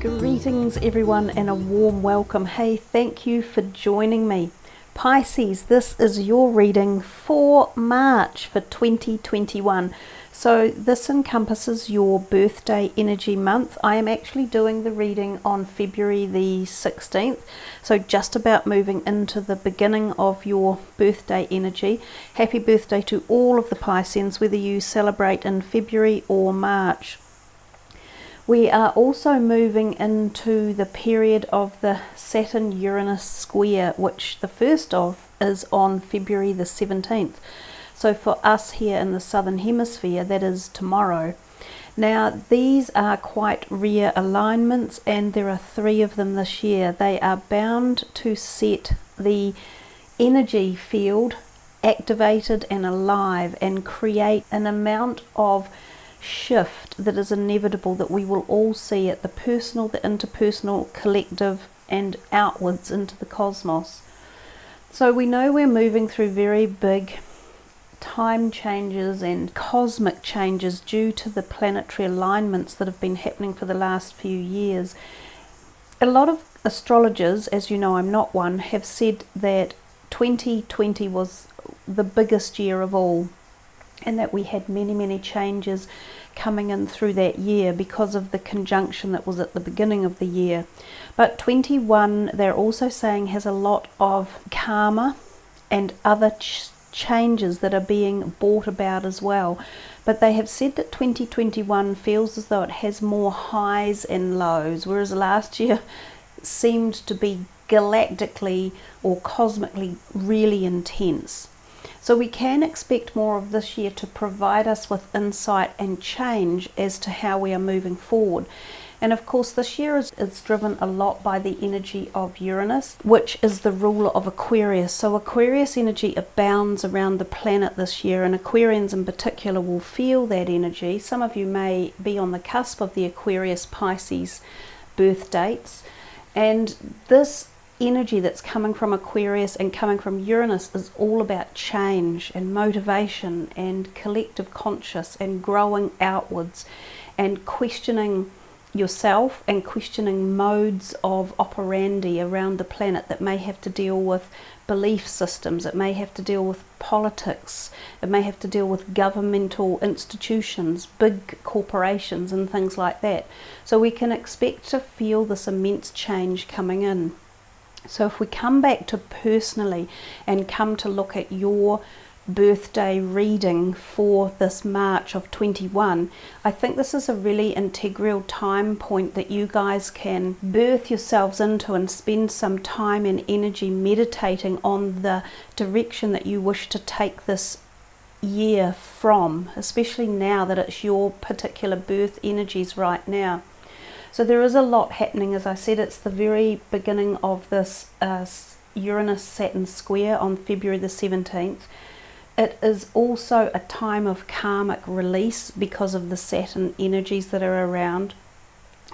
Greetings everyone and a warm welcome. Hey, thank you for joining me. Pisces, this is your reading for March for 2021. So this encompasses your birthday energy month. I am actually doing the reading on February the 16th. So just about moving into the beginning of your birthday energy. Happy birthday to all of the Pisceans, whether you celebrate in February or March. We are also moving into the period of the Saturn-Uranus square, which the first of is on February the 17th. So for us here in the Southern Hemisphere, that is tomorrow. Now, these are quite rare alignments, and there are 3 of them this year. They are bound to set the energy field activated and alive and create an amount of shift that is inevitable that we will all see at the personal, the interpersonal, collective, and outwards into the cosmos. So we know we're moving through very big time changes and cosmic changes due to the planetary alignments that have been happening for the last few years. A lot of astrologers, as you know I'm not one, have said that 2020 was the biggest year of all, and that we had many changes coming in through that year because of the conjunction that was at the beginning of the year. But 21, they're also saying, has a lot of karma and other changes that are being brought about as well. But they have said that 2021 feels as though it has more highs and lows, whereas last year seemed to be galactically or cosmically really intense. So we can expect more of this year to provide us with insight and change as to how we are moving forward. And of course this year is driven a lot by the energy of Uranus, which is the ruler of Aquarius. So Aquarius energy abounds around the planet this year, and Aquarians in particular will feel that energy. Some of you may be on the cusp of the Aquarius Pisces birth dates, and this energy that's coming from Aquarius and coming from Uranus is all about change and motivation and collective conscious and growing outwards and questioning yourself and questioning modes of operandi around the planet that may have to deal with belief systems, it may have to deal with politics, it may have to deal with governmental institutions, big corporations and things like that. So we can expect to feel this immense change coming in. So if we come back to personally and come to look at your birthday reading for this March of 21, I think this is a really integral time point that you guys can birth yourselves into and spend some time and energy meditating on the direction that you wish to take this year from, especially now that it's your particular birth energies right now. So there is a lot happening. As I said, it's the very beginning of this Uranus-Saturn square on February the 17th. It is also a time of karmic release because of the Saturn energies that are around.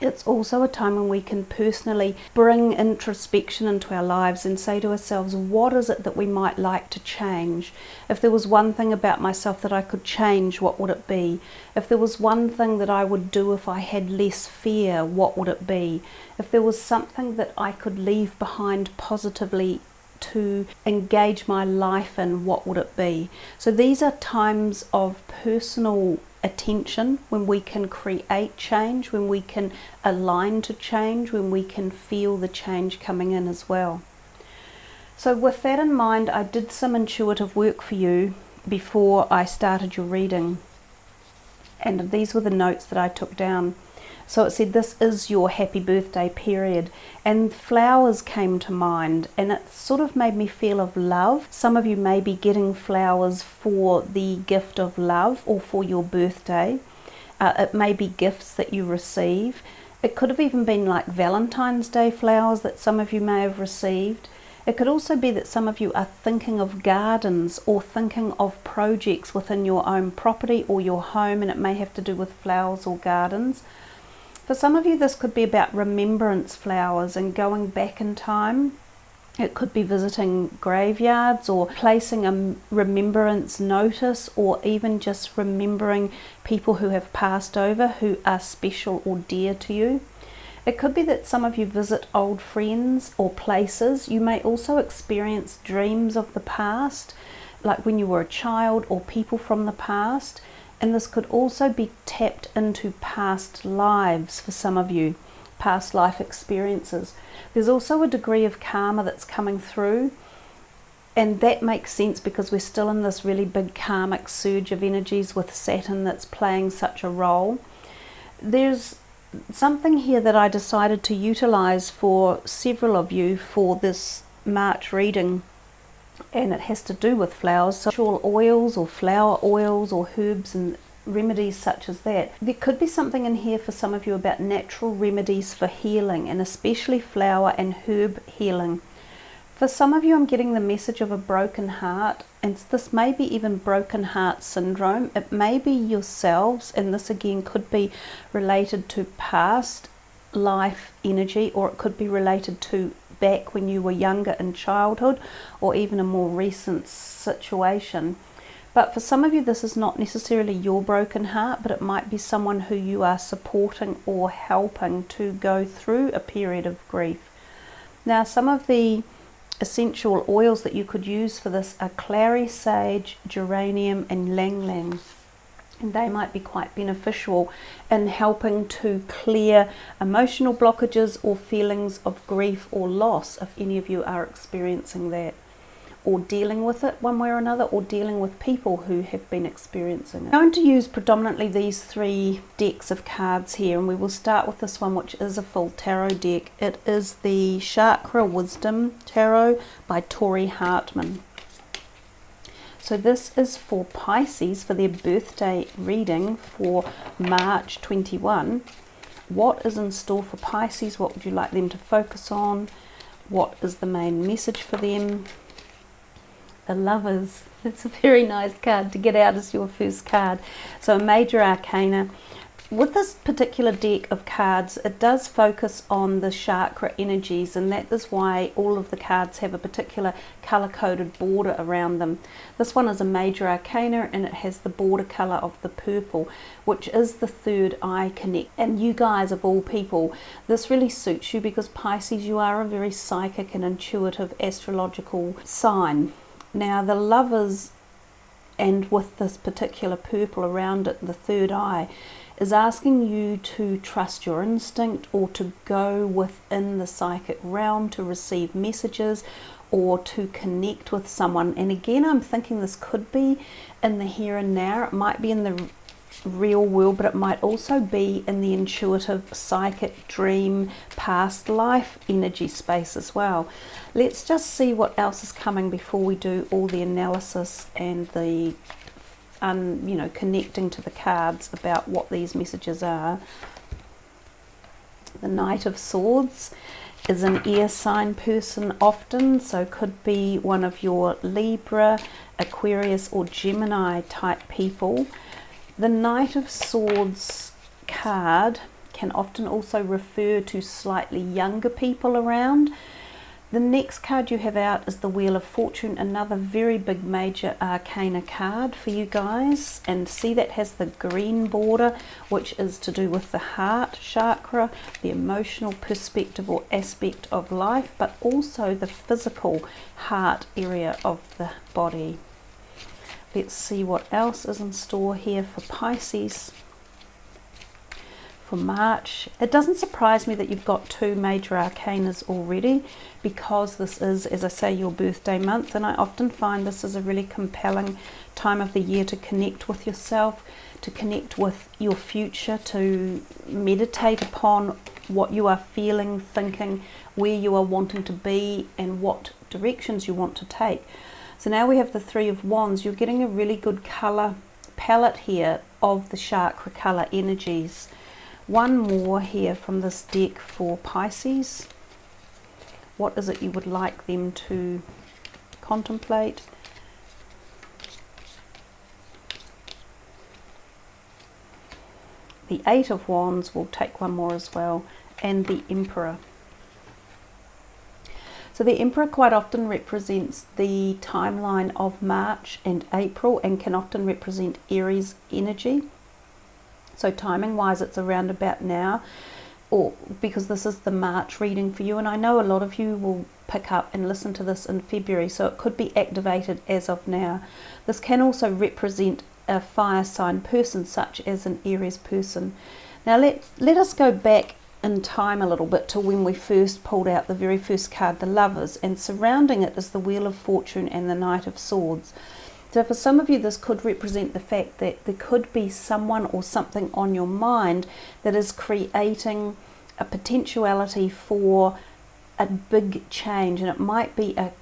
It's also a time when we can personally bring introspection into our lives and say to ourselves, what is it that we might like to change? If there was one thing about myself that I could change, what would it be? If there was one thing that I would do if I had less fear, what would it be? If there was something that I could leave behind positively to engage my life in, what would it be? So these are times of personal attention when we can create change, when we can align to change, when we can feel the change coming in as well. So with that in mind, I did some intuitive work for you before I started your reading, and these were the notes that I took down. So it said this is your happy birthday period, and flowers came to mind, and it sort of made me feel of love. Some of you may be getting flowers for the gift of love or for your birthday. It may be gifts that you receive. It could have even been like Valentine's Day flowers that some of you may have received. It could also be that some of you are thinking of gardens or thinking of projects within your own property or your home, and it may have to do with flowers or gardens. For some of you, this could be about remembrance flowers and going back in time. It could be visiting graveyards or placing a remembrance notice, or even just remembering people who have passed over who are special or dear to you. It could be that some of you visit old friends or places. You may also experience dreams of the past, like when you were a child, or people from the past. And this could also be tapped into past lives for some of you, past life experiences. There's also a degree of karma that's coming through, and that makes sense because we're still in this really big karmic surge of energies with Saturn that's playing such a role. There's something here that I decided to utilize for several of you for this March reading, and it has to do with flowers, so essential oils or flower oils or herbs and remedies such as that. There could be something in here for some of you about natural remedies for healing, and especially flower and herb healing. For some of you, I'm getting the message of a broken heart, and this may be even broken heart syndrome. It may be yourselves, and this again could be related to past life energy, or it could be related to back when you were younger in childhood, or even a more recent situation. But for some of you, this is not necessarily your broken heart, but it might be someone who you are supporting or helping to go through a period of grief. Now, some of the essential oils that you could use for this are clary sage, geranium and lang lang, and they might be quite beneficial in helping to clear emotional blockages or feelings of grief or loss, if any of you are experiencing that, or dealing with it one way or another, or dealing with people who have been experiencing it. I'm going to use predominantly these 3 decks of cards here, and we will start with this one, which is a full tarot deck. It is the Chakra Wisdom Tarot by Tori Hartman. So this is for Pisces, for their birthday reading for March 21. What is in store for Pisces? What would you like them to focus on? What is the main message for them? The Lovers. It's a very nice card to get out as your first card. So a major arcana. With this particular deck of cards, it does focus on the chakra energies, and that is why all of the cards have a particular color-coded border around them. This one is a major arcana, and it has the border color of the purple, which is the third eye connect. And you guys, of all people, this really suits you because Pisces, you are a very psychic and intuitive astrological sign. Now the Lovers, and with this particular purple around it, the third eye, is asking you to trust your instinct, or to go within the psychic realm to receive messages or to connect with someone. And again, I'm thinking this could be in the here and now. It might be in the real world, but it might also be in the intuitive, psychic, dream, past life energy space as well. Let's just see what else is coming before we do all the analysis and the connecting to the cards about what these messages are. The Knight of Swords is an air sign person often, so could be one of your Libra, Aquarius or Gemini type people. The Knight of Swords card can often also refer to slightly younger people around. The next card you have out is the Wheel of Fortune, another very big major arcana card for you guys. And see, that has the green border, which is to do with the heart chakra, the emotional perspective or aspect of life, but also the physical heart area of the body. Let's see what else is in store here for Pisces for March. It doesn't surprise me that you've got 2 major arcanas already, because this is, as I say, your birthday month, and I often find this is a really compelling time of the year to connect with yourself, to connect with your future, to meditate upon what you are feeling, thinking, where you are wanting to be, and what directions you want to take. So now we have the 3 of Wands. You're getting a really good color palette here of the chakra color energies. One more here from this deck for Pisces. What is it you would like them to contemplate? The 8 of Wands, will take one more as well, and the Emperor. So the Emperor quite often represents the timeline of March and April, and can often represent Aries energy. So timing wise, it's around about now. or because this is the March reading for you, and I know a lot of you will pick up and listen to this in February, so it could be activated as of now. This can also represent a fire sign person, such as an Aries person. Now let us go back in time a little bit to when we first pulled out the very first card, the Lovers, and surrounding it is the Wheel of Fortune and the Knight of Swords. So for some of you, this could represent the fact that there could be someone or something on your mind that is creating a potentiality for a big change, and it might be an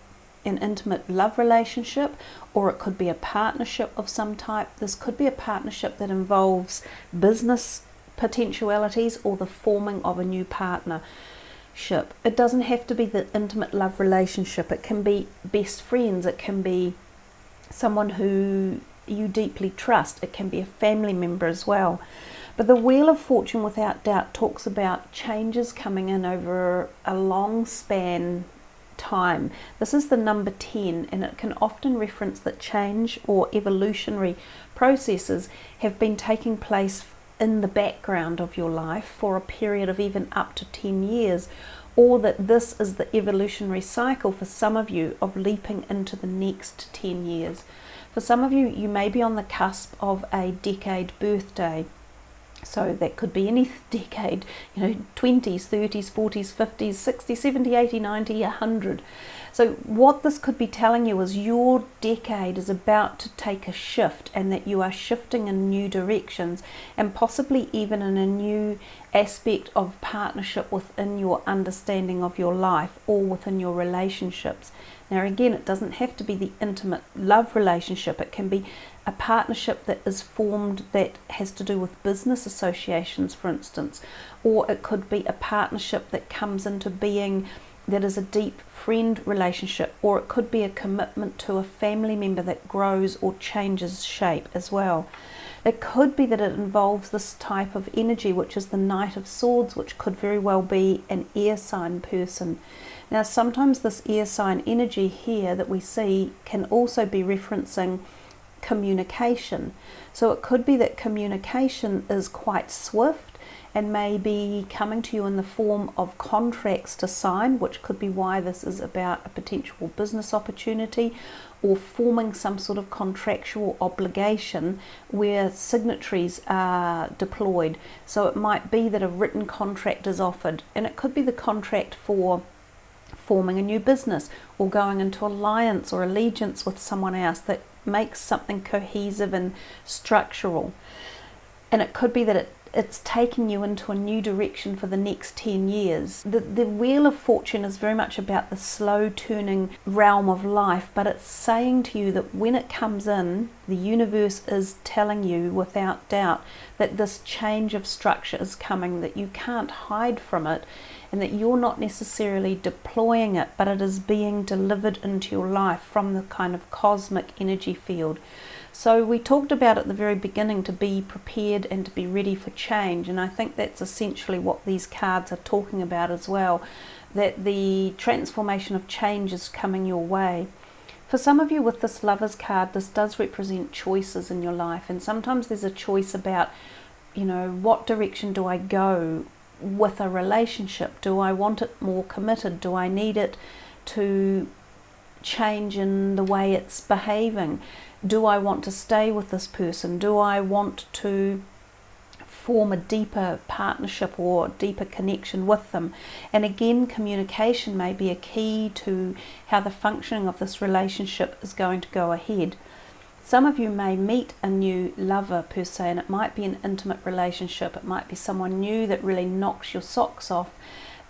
intimate love relationship, or it could be a partnership of some type. This could be a partnership that involves business potentialities or the forming of a new partnership. It doesn't have to be the intimate love relationship. It can be best friends. It can be someone who you deeply trust. It can be a family member as well. But the Wheel of Fortune, without doubt, talks about changes coming in over a long span time. This is the number 10, and it can often reference that change or evolutionary processes have been taking place in the background of your life for a period of even up to 10 years, or that this is the evolutionary cycle for some of you of leaping into the next 10 years. For some of you, you may be on the cusp of a decade birthday. So that could be any decade, 20s, 30s, 40s, 50s, 60s, 70, 80, 90, 100. So what this could be telling you is your decade is about to take a shift, and that you are shifting in new directions, and possibly even in a new aspect of partnership within your understanding of your life or within your relationships. Now again, it doesn't have to be the intimate love relationship. It can be a partnership that is formed that has to do with business associations, for instance, or it could be a partnership that comes into being that is a deep friend relationship, or it could be a commitment to a family member that grows or changes shape as well. It could be that it involves this type of energy, which is the Knight of Swords, which could very well be an air sign person. Now sometimes this air sign energy here that we see can also be referencing communication. So it could be that communication is quite swift and may be coming to you in the form of contracts to sign, which could be why this is about a potential business opportunity, or forming some sort of contractual obligation where signatories are deployed. So it might be that a written contract is offered, and it could be the contract for forming a new business or going into alliance or allegiance with someone else that makes something cohesive and structural. And it could be that it's taking you into a new direction for the next 10 years. The Wheel of Fortune is very much about the slow turning realm of life, but it's saying to you that when it comes in, the universe is telling you without doubt that this change of structure is coming, that you can't hide from it, and that you're not necessarily deploying it, but it is being delivered into your life from the kind of cosmic energy field. So we talked about at the very beginning to be prepared and to be ready for change, and I think that's essentially what these cards are talking about as well, that the transformation of change is coming your way. For some of you with this Lovers card, this does represent choices in your life, and sometimes there's a choice about, what direction do I go with a relationship? Do I want it more committed? Do I need it to change in the way it's behaving? Do I want to stay with this person? Do I want to form a deeper partnership or deeper connection with them? And again, communication may be a key to how the functioning of this relationship is going to go ahead. Some of you may meet a new lover per se, and it might be an intimate relationship. It might be someone new that really knocks your socks off,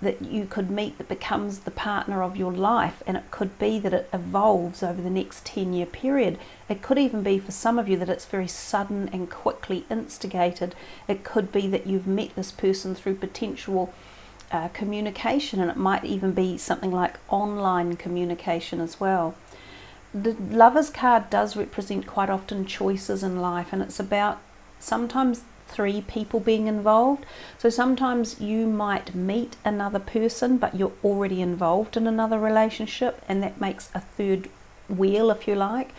that you could meet, that becomes the partner of your life, and it could be that it evolves over the next 10-year period. It could even be for some of you that it's very sudden and quickly instigated. It could be that you've met this person through potential communication, and it might even be something like online communication as well. The Lovers card does represent quite often choices in life, and it's about sometimes 3 people being involved. So sometimes you might meet another person, but you're already involved in another relationship, and that makes a third wheel, if you like.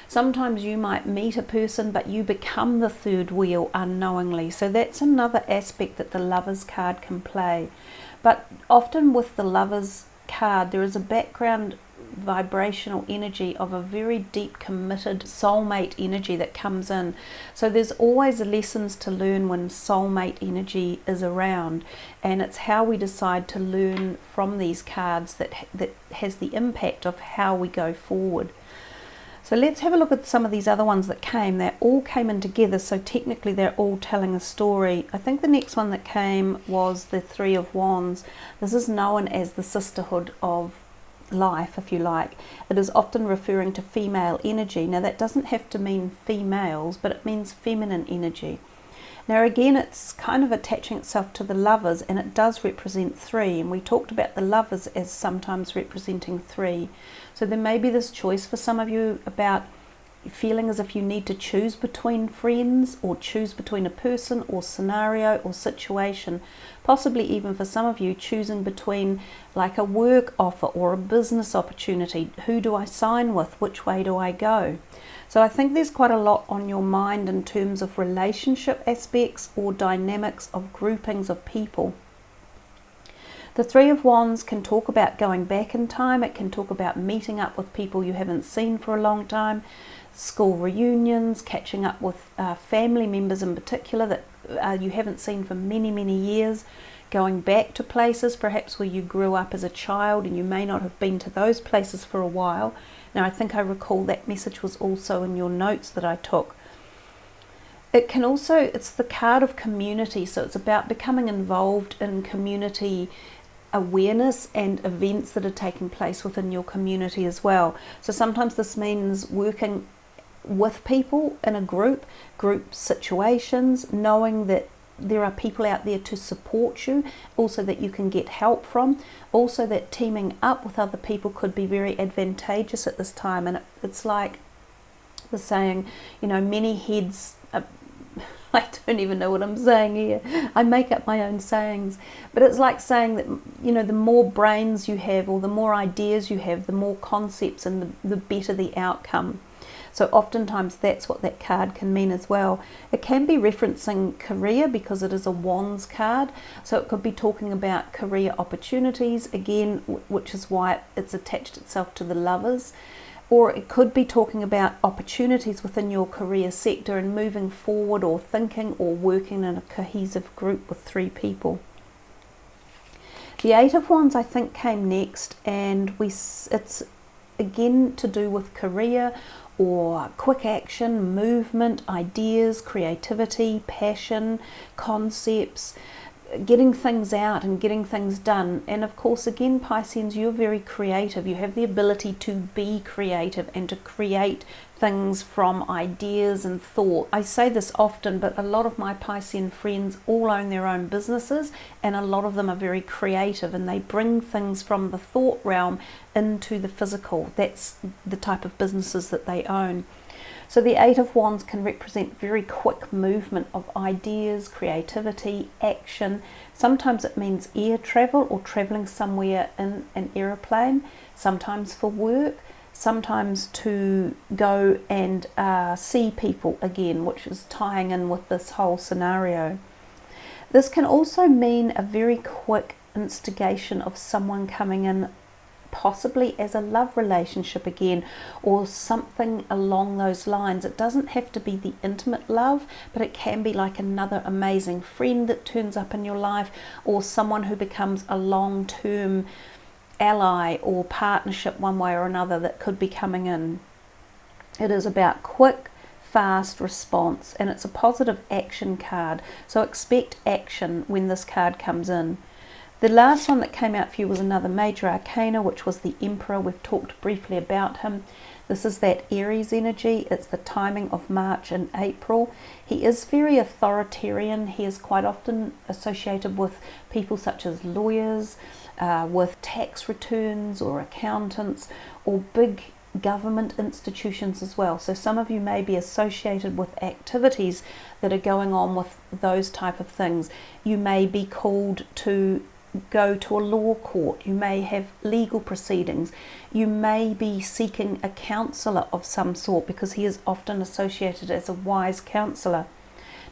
Sometimes you might meet a person, but you become the third wheel unknowingly. So that's another aspect that the Lovers card can play. But often with the Lovers card, there is a background vibrational energy of a very deep, committed soulmate energy that comes in. So there's always lessons to learn when soulmate energy is around, and it's how we decide to learn from these cards that has the impact of how we go forward. So let's have a look at some of these other ones that came. They all came in together, so technically they're all telling a story. I think the next one that came was the Three of Wands. This is known as the sisterhood of life, if you like. It is often referring to female energy. Now that doesn't have to mean females, but it means feminine energy. Now again, it's kind of attaching itself to the Lovers, and it does represent 3, and we talked about the Lovers as sometimes representing 3. So there may be this choice for some of you about feeling as if you need to choose between friends, or choose between a person or scenario or situation. Possibly even for some of you choosing between like a work offer or a business opportunity. Who do I sign with? Which way do I go? So I think there's quite a lot on your mind in terms of relationship aspects or dynamics of groupings of people. The Three of Wands can talk about going back in time. It can talk about meeting up with people you haven't seen for a long time, school reunions, catching up with family members in particular that you haven't seen for many, many years, going back to places perhaps where you grew up as a child and you may not have been to those places for a while. Now I think I recall that message was also in your notes that I took. It can also, it's the card of community, so it's about becoming involved in community awareness and events that are taking place within your community as well. So sometimes this means working with people in a group situations, knowing that there are people out there to support you, also that you can get help from, also that teaming up with other people could be very advantageous at this time. And it's like the saying, you know, many heads I don't even know what I'm saying here. I make up my own sayings. But it's like saying that, you know, the more brains you have or the more ideas you have, the more concepts and the better the outcome. So oftentimes that's what that card can mean as well. It can be referencing career because it is a Wands card. So it could be talking about career opportunities, again, which is why it's attached itself to the Lovers. Or it could be talking about opportunities within your career sector and moving forward or thinking or working in a cohesive group with 3 people. The Eight of Wands I think came next, and it's again to do with career or quick action, movement, ideas, creativity, passion, concepts, getting things out and getting things done. And of course, again, Pisceans, you're very creative. You have the ability to be creative and to create things from ideas and thought. I say this often, but a lot of my Piscean friends all own their own businesses, and a lot of them are very creative and they bring things from the thought realm into the physical. That's the type of businesses that they own. So the Eight of Wands can represent very quick movement of ideas, creativity, action. Sometimes it means air travel or traveling somewhere in an aeroplane, sometimes for work, sometimes to go and see people again, which is tying in with this whole scenario. This can also mean a very quick instigation of someone coming in, possibly as a love relationship again, or something along those lines. It doesn't have to be the intimate love, but it can be like another amazing friend that turns up in your life, or someone who becomes a long-term ally or partnership one way or another that could be coming in. It is about quick, fast response, and it's a positive action card, so expect action when this card comes in. The last one that came out for you was another major arcana, which was the Emperor. We've talked briefly about him. This is that Aries energy. It's the timing of March and April. He is very authoritarian. He is quite often associated with people such as lawyers, with tax returns or accountants, or big government institutions as well. So some of you may be associated with activities that are going on with those type of things. You may be called to go to a law court, you may have legal proceedings, you may be seeking a counsellor of some sort, because he is often associated as a wise counsellor.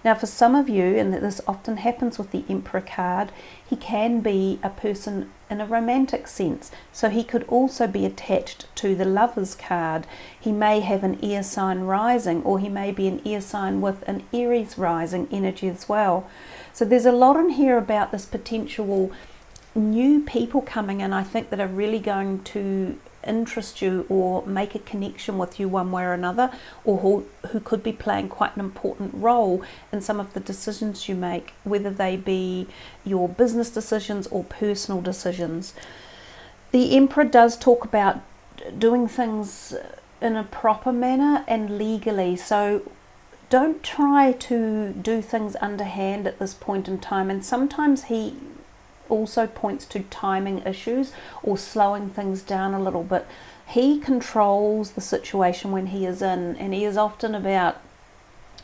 Now for some of you, and this often happens with the Emperor card, he can be a person in a romantic sense. So he could also be attached to the Lovers card. He may have an air sign rising, or he may be an air sign with an Aries rising energy as well. So there's a lot in here about this potential new people coming in, I think, that are really going to interest you or make a connection with you one way or another, or who could be playing quite an important role in some of the decisions you make, whether they be your business decisions or personal decisions. The Emperor does talk about doing things in a proper manner and legally, so don't try to do things underhand at this point in time. And sometimes he also points to timing issues or slowing things down a little bit. He controls the situation when he is in, and he is often about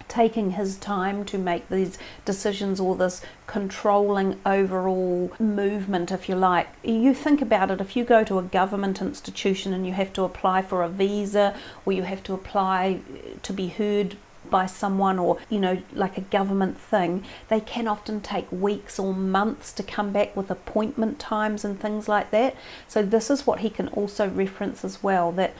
taking his time to make these decisions, or this controlling overall movement, if you like. You think about it, if you go to a government institution and you have to apply for a visa, or you have to apply to be heard by someone, or like a government thing, they can often take weeks or months to come back with appointment times and things like that. So this is what he can also reference as well, that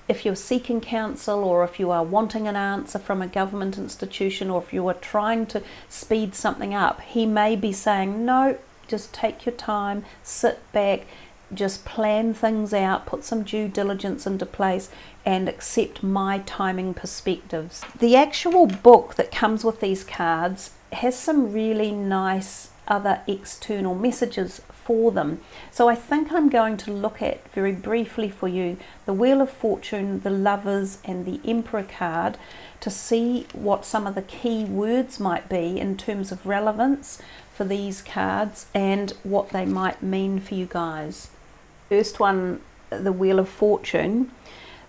if you're seeking counsel, or if you are wanting an answer from a government institution, or if you are trying to speed something up, he may be saying, no, just take your time, sit back, just plan things out, put some due diligence into place, and accept my timing perspectives. The actual book that comes with these cards has some really nice other external messages for them. So I think I'm going to look at very briefly for you the Wheel of Fortune, the Lovers, and the Emperor card, to see what some of the key words might be in terms of relevance for these cards and what they might mean for you guys. First one, the Wheel of Fortune.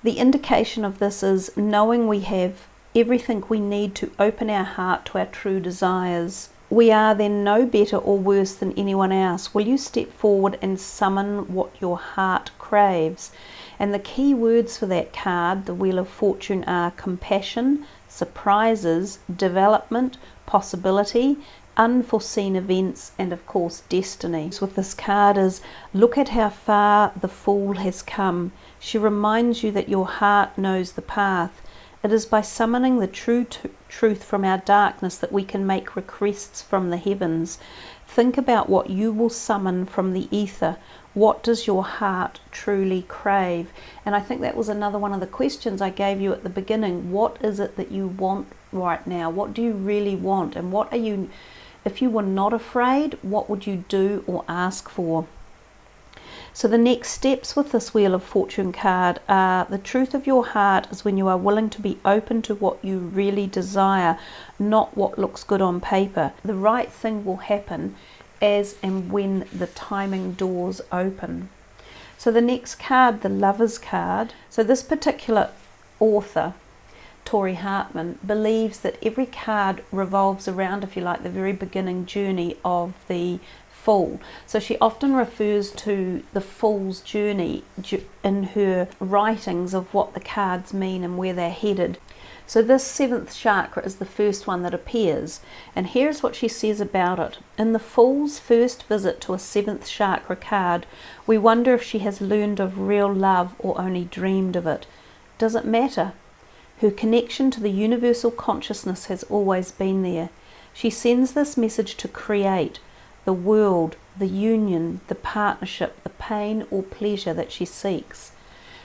The indication of this is knowing we have everything we need to open our heart to our true desires. We are then no better or worse than anyone else. Will you step forward and summon what your heart craves? And the key words for that card, the Wheel of Fortune, are compassion, surprises, development, possibility, unforeseen events, and of course destiny. So with this card is, look at how far the Fool has come. She reminds you that your heart knows the path. It is by summoning the true truth from our darkness that we can make requests from the heavens. Think about what you will summon from the ether. What does your heart truly crave? And I think that was another one of the questions I gave you at the beginning. What is it that you want right now? What do you really want? And what are you, if you were not afraid, what would you do or ask for? So the next steps with this Wheel of Fortune card are, the truth of your heart is when you are willing to be open to what you really desire, not what looks good on paper. The right thing will happen as and when the timing doors open. So the next card, the Lovers card. So this particular author, Tori Hartman, believes that every card revolves around, if you like, the very beginning journey of the Fool. So she often refers to the Fool's journey in her writings of what the cards mean and where they're headed. So this seventh chakra is the first one that appears, and here's what she says about it. In the Fool's first visit to a seventh chakra card, we wonder if she has learned of real love or only dreamed of it. Does it matter? Her connection to the universal consciousness has always been there. She sends this message to create the world, the union, the partnership, the pain or pleasure that she seeks.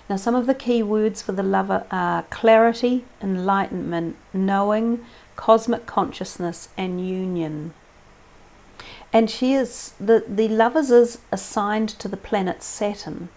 Now some of the key words for the Lover are clarity, enlightenment, knowing, cosmic consciousness, and union. And she is, the Lovers is assigned to the planet Saturn.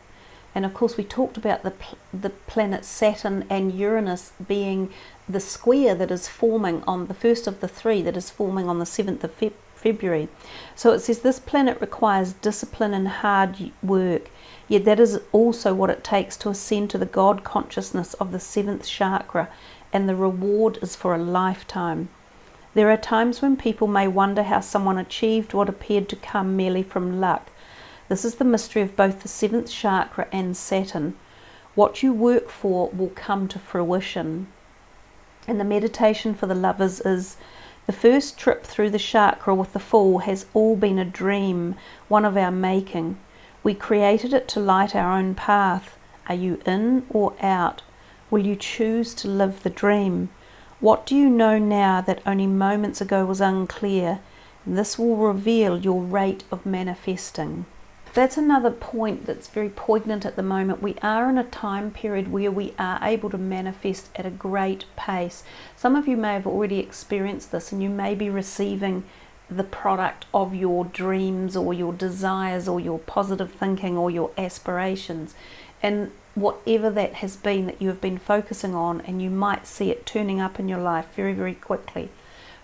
And of course we talked about the planet Saturn and Uranus being the square that is forming on the first of the three, that is forming on the 7th of February. So it says this planet requires discipline and hard work, yet that is also what it takes to ascend to the God consciousness of the 7th chakra, and the reward is for a lifetime. There are times when people may wonder how someone achieved what appeared to come merely from luck. This is the mystery of both the 7th chakra and Saturn. What you work for will come to fruition. And the meditation for the lovers is, the first trip through the chakra with the Fool has all been a dream, one of our making. We created it to light our own path. Are you in or out? Will you choose to live the dream? What do you know now that only moments ago was unclear? This will reveal your rate of manifesting. That's another point that's very poignant at the moment. We are in a time period where we are able to manifest at a great pace. Some of you may have already experienced this, and you may be receiving the product of your dreams or your desires or your positive thinking or your aspirations. And whatever that has been that you have been focusing on, and you might see it turning up in your life very, very quickly.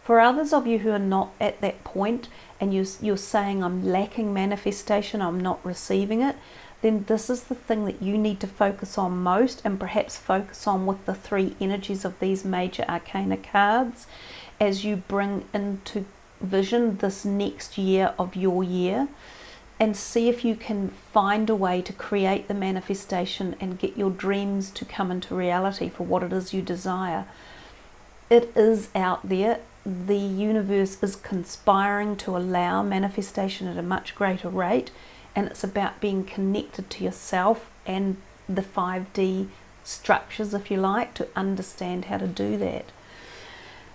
For others of you who are not at that point, and you're saying, I'm lacking manifestation, I'm not receiving it, then this is the thing that you need to focus on most, and perhaps focus on with the 3 energies of these major arcana cards as you bring into vision this next year of your year, and see if you can find a way to create the manifestation and get your dreams to come into reality for what it is you desire. It is out there. The universe is conspiring to allow manifestation at a much greater rate, and it's about being connected to yourself and the 5D structures, if you like, to understand how to do that.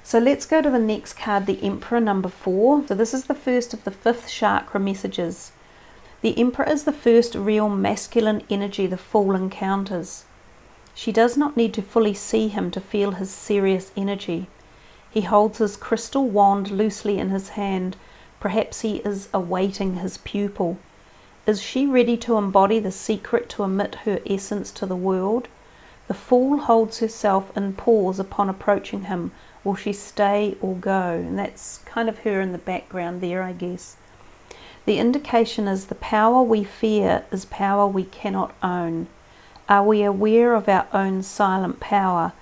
So let's go to the next card, the Emperor, number 4. So this is the first of the 5th chakra messages. The Emperor is the first real masculine energy the Fool encounters. She does not need to fully see him to feel his serious energy. He holds his crystal wand loosely in his hand. Perhaps he is awaiting his pupil. Is she ready to embody the secret to emit her essence to the world? The Fool holds herself in pause upon approaching him. Will she stay or go? And that's kind of her in the background there, I guess. The indication is the power we fear is power we cannot own. Are we aware of our own silent power?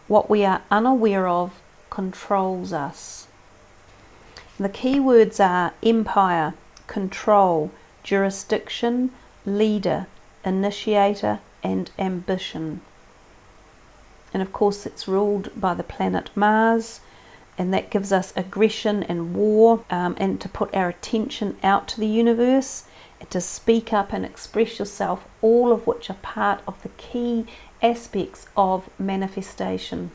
What we are unaware of controls us. The key words are empire, control, jurisdiction, leader, initiator, and ambition. And of course it's ruled by the planet Mars, and that gives us aggression and war, and to put our attention out to the universe, and to speak up and express yourself, all of which are part of the key aspects of manifestation.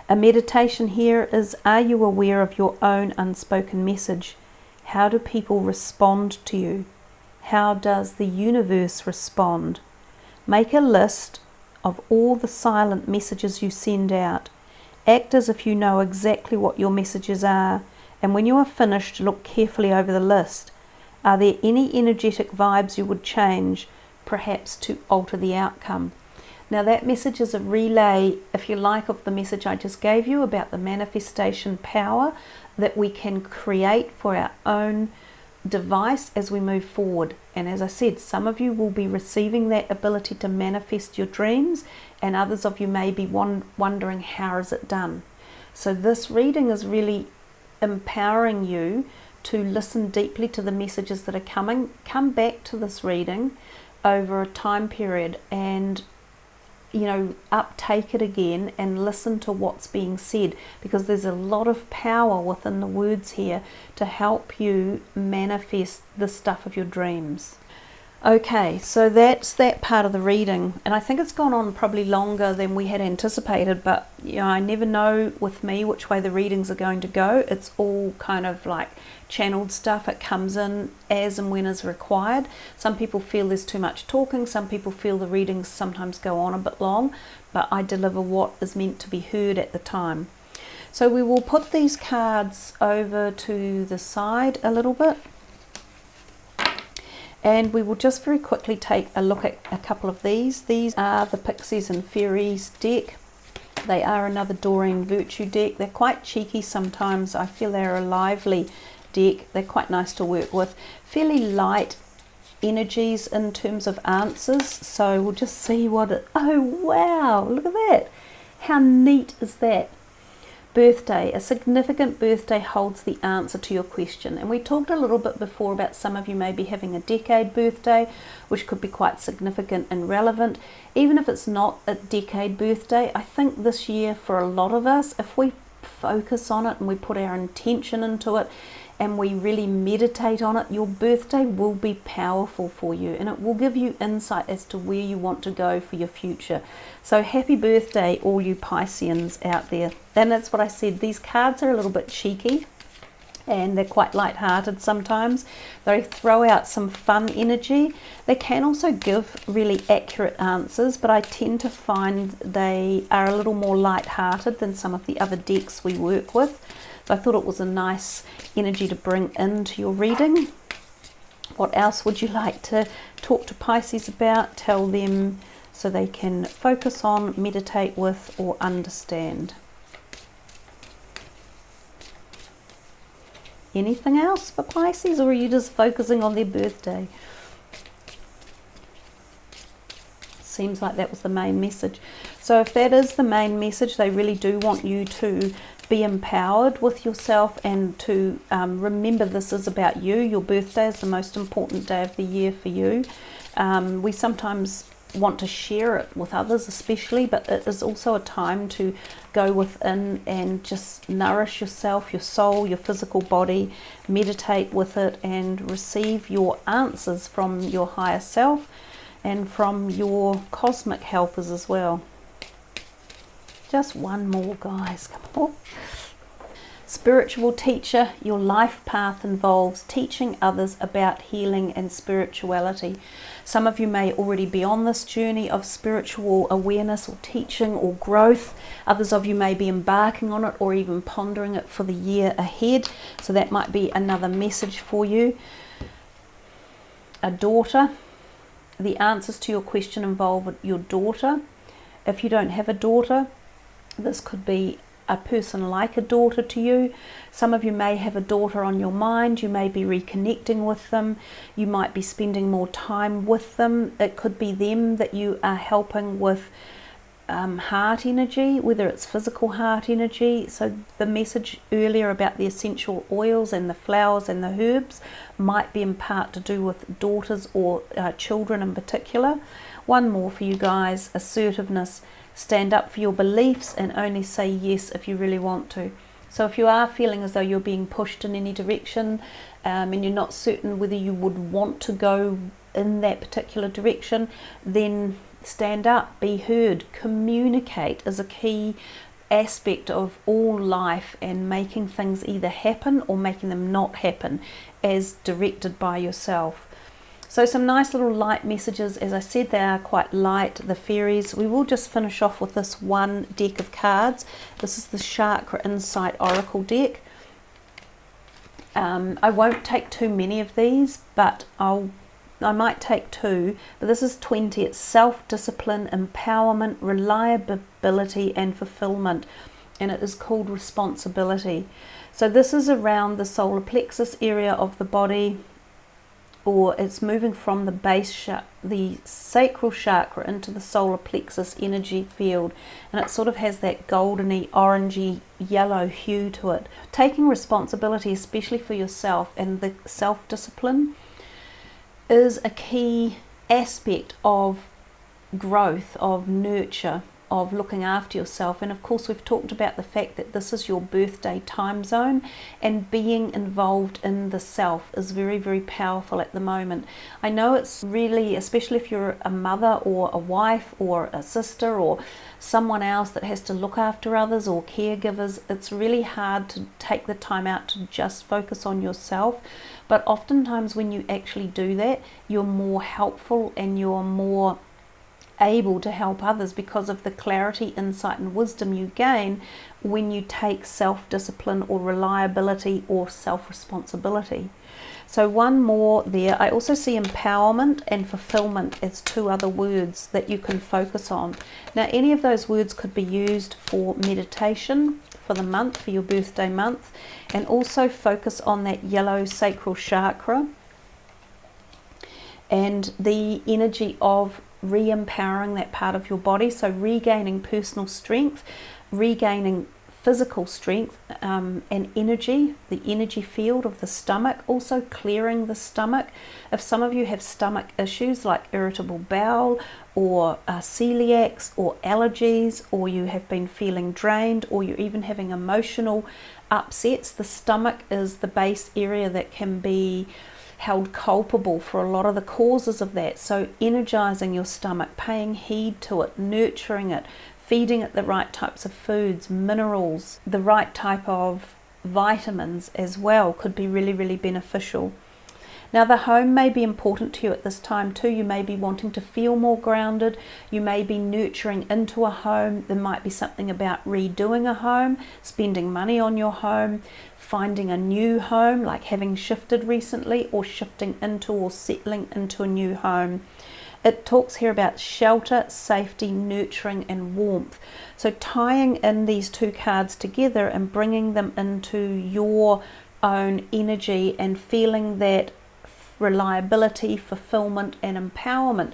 A meditation here is, are you aware of your own unspoken message? How do people respond to you? How does the universe respond? Make a list of all the silent messages you send out. Act as if you know exactly what your messages are, and when you are finished, look carefully over the list. Are there any energetic vibes you would change, perhaps to alter the outcome? Now that message is a relay, if you like, of the message I just gave you about the manifestation power that we can create for our own device as we move forward. And as I said, some of you will be receiving that ability to manifest your dreams, and others of you may be wondering, how is it done? So this reading is really empowering you to listen deeply to the messages that are coming. Come back to this reading over a time period and uptake it again and listen to what's being said, because there's a lot of power within the words here to help you manifest the stuff of your dreams. Okay, so that's that part of the reading, and I think it's gone on probably longer than we had anticipated, but I never know with me which way the readings are going to go. It's all kind of like channeled stuff. It comes in as and when is required. Some people feel there's too much talking, some people feel the readings sometimes go on a bit long, but I deliver what is meant to be heard at the time. So we will put these cards over to the side a little bit, and we will just very quickly take a look at a couple of these. These are the Pisces and Fairies deck. They are another Doreen Virtue deck. They're quite cheeky sometimes. I feel they're a lively deck. They're quite nice to work with. Fairly light energies in terms of answers. So we'll just see what it... Oh wow, look at that. How neat is that? Birthday. A significant birthday holds the answer to your question. And we talked a little bit before about some of you may be having a decade birthday, which could be quite significant and relevant. Even if it's not a decade birthday, I think this year for a lot of us, if we focus on it and we put our intention into it and we really meditate on it, your birthday will be powerful for you, and it will give you insight as to where you want to go for your future. So happy birthday, all you Pisceans out there. And that's what I said, these cards are a little bit cheeky and they're quite light-hearted sometimes. They throw out some fun energy. They can also give really accurate answers, but I tend to find they are a little more light-hearted than some of the other decks we work with. So I thought it was a nice energy to bring into your reading. What else would you like to talk to Pisces about? Tell them so they can focus on, meditate with, or understand. Anything else for Pisces, or are you just focusing on their birthday? Seems like that was the main message. So if that is the main message, they really do want you to be empowered with yourself and to remember this is about you. Your birthday is the most important day of the year for you. We sometimes want to share it with others especially, but it is also a time to go within and just nourish yourself, your soul, your physical body, meditate with it and receive your answers from your higher self and from your cosmic helpers as well. Just one more, guys, come on. Spiritual teacher, your life path involves teaching others about healing and spirituality. Some of you may already be on this journey of spiritual awareness or teaching or growth. Others of you may be embarking on it or even pondering it for the year ahead. So that might be another message for you. A daughter. The answers to your question involve your daughter. If you don't have a daughter, this could be a person like a daughter to you. Some of you may have a daughter on your mind. You may be reconnecting with them. You might be spending more time with them. It could be them that you are helping with heart energy, whether it's physical heart energy. So the message earlier about the essential oils and the flowers and the herbs might be in part to do with daughters or children in particular. One more for you guys, assertiveness. Stand up for your beliefs and only say yes if you really want to. So if you are feeling as though you're being pushed in any direction and you're not certain whether you would want to go in that particular direction, then stand up, be heard. Communicate is a key aspect of all life and making things either happen or making them not happen as directed by yourself. So some nice little light messages. As I said, they are quite light, the fairies. We will just finish off with this one deck of cards. This is the Chakra Insight Oracle deck. I won't take too many of these, but I might take two. But this is 20. It's self-discipline, empowerment, reliability, and fulfillment. And it is called responsibility. So this is around the solar plexus area of the body, or it's moving from the base, the sacral chakra into the solar plexus energy field, and it sort of has that goldeny, orangey, yellow hue to it. Taking responsibility, especially for yourself, and the self-discipline is a key aspect of growth, of nurture, of looking after yourself. And of course we've talked about the fact that this is your birthday time zone, and being involved in the self is very, very powerful at the moment. I know it's really, especially if you're a mother or a wife or a sister or someone else that has to look after others or caregivers, it's really hard to take the time out to just focus on yourself. But oftentimes when you actually do that, you're more helpful and you're more able to help others because of the clarity, insight and wisdom you gain when you take self-discipline or reliability or self-responsibility. So one more there. I also see empowerment and fulfillment as two other words that you can focus on. Now any of those words could be used for meditation for the month, for your birthday month, and also focus on that yellow sacral chakra and the energy of re-empowering that part of your body. So regaining personal strength, regaining physical strength and energy, the energy field of the stomach, also clearing the stomach. If some of you have stomach issues like irritable bowel or celiacs or allergies, or you have been feeling drained, or you're even having emotional upsets, the stomach is the base area that can be held culpable for a lot of the causes of that. So energizing your stomach, paying heed to it, nurturing it, feeding it the right types of foods, minerals, the right type of vitamins as well could be really, really beneficial. Now the home may be important to you at this time too. You may be wanting to feel more grounded. You may be nurturing into a home. There might be something about redoing a home, spending money on your home, finding a new home, like having shifted recently, or shifting into or settling into a new home. It talks here about shelter, safety, nurturing and warmth. So tying in these two cards together and bringing them into your own energy and feeling that reliability, fulfillment and empowerment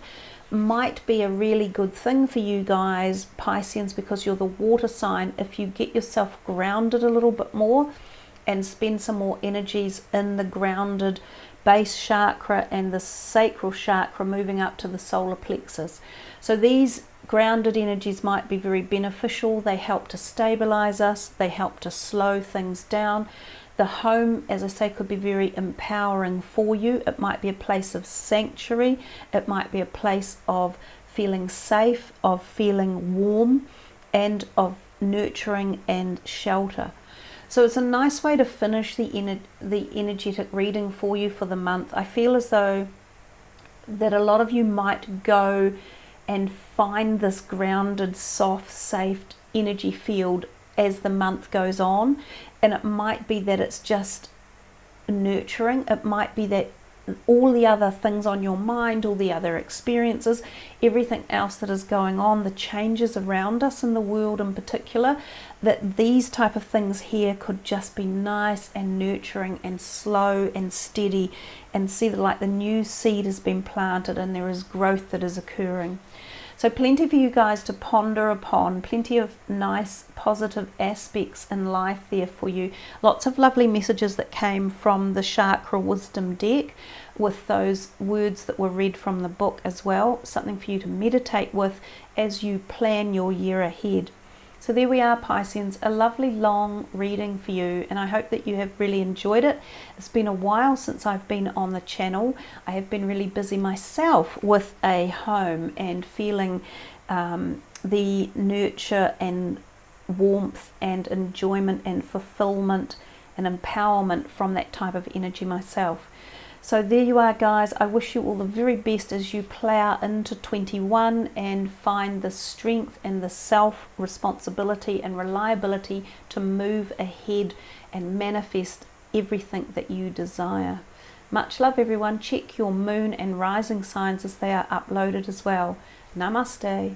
might be a really good thing for you guys, Pisceans, because you're the water sign. If you get yourself grounded a little bit more and spend some more energies in the grounded base chakra and the sacral chakra, moving up to the solar plexus. So these grounded energies might be very beneficial. They help to stabilize us. They help to slow things down. The home, as I say, could be very empowering for you. It might be a place of sanctuary. It might be a place of feeling safe, of feeling warm, and of nurturing and shelter. So it's a nice way to finish the energetic reading for you for the month. I feel as though that a lot of you might go and find this grounded, soft, safe energy field as the month goes on. And it might be that it's just nurturing. It might be that all the other things on your mind, all the other experiences, everything else that is going on, the changes around us in the world in particular, that these type of things here could just be nice and nurturing and slow and steady, and see that like the new seed has been planted and there is growth that is occurring. So plenty for you guys to ponder upon, plenty of nice positive aspects in life there for you. Lots of lovely messages that came from the Chakra Wisdom deck with those words that were read from the book as well. Something for you to meditate with as you plan your year ahead. So there we are, Pisceans, a lovely long reading for you, and I hope that you have really enjoyed it. It's been a while since I've been on the channel. I have been really busy myself with a home and feeling the nurture and warmth and enjoyment and fulfillment and empowerment from that type of energy myself. So there you are, guys. I wish you all the very best as you plow into 21 and find the strength and the self-responsibility and reliability to move ahead and manifest everything that you desire. Much love, everyone. Check your moon and rising signs as they are uploaded as well. Namaste.